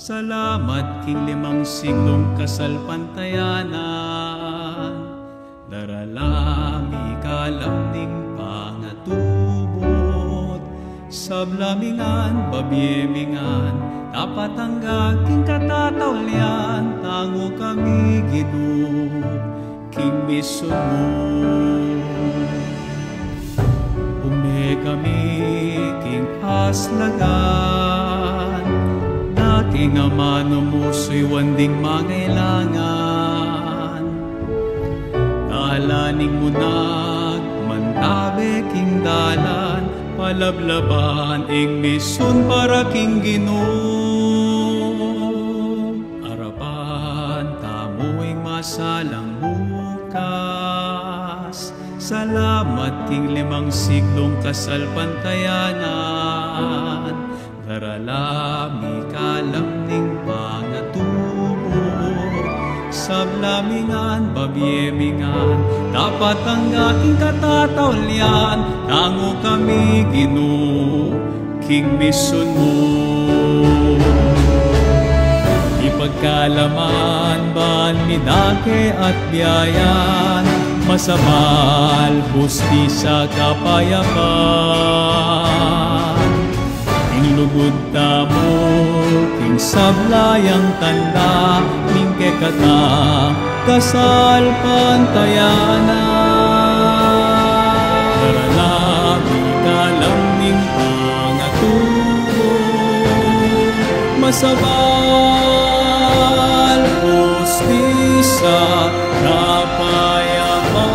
Salamat king limang siglong kasalpantayanan, daralami kalamning pangatubot, sablamingan, babyemingan, dapat hanggang king katatawlian, tango kami Ginoo, king misumo. Ume kami king haslagan, dating amano mo so'y wanding mangailangan. Dalaning mo nagmantabe king dalan, palablaban ing misun para king Ginoo. Arapan tamo'y masalang bukas, salamat king limang siglong kasalpantayanan, daralami kalamning pangatubot, sablamingan, babyemingan, dapat ang aking katatawlian, tango kami Ginoo, king misun mo. Ipagkalaman ban midake at biyayan, masabal, hustisya, kapayapan. King lugod tamo, king sablayang tanda, ning kekata, kasal pantayanan. Daralami kalamning pangatubot, masabal, hustisya, kapayapan.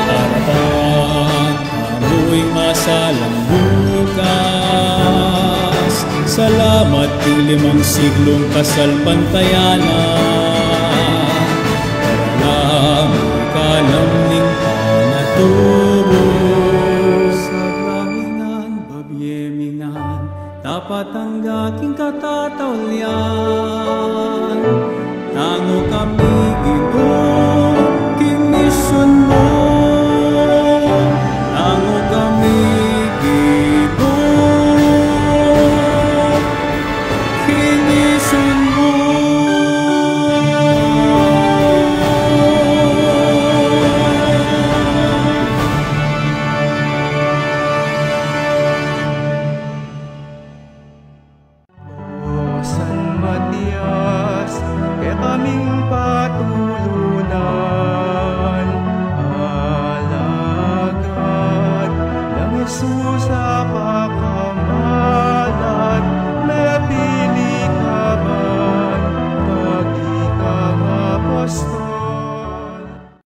Harapan tamo'y masalang bukas, salamat king limang siglong kasalpantayanan, daralami kalamning pangatubot, sablamingan, babyemingan, dapat ang aking katatawlian, tango kami Ginoo, king misun mo.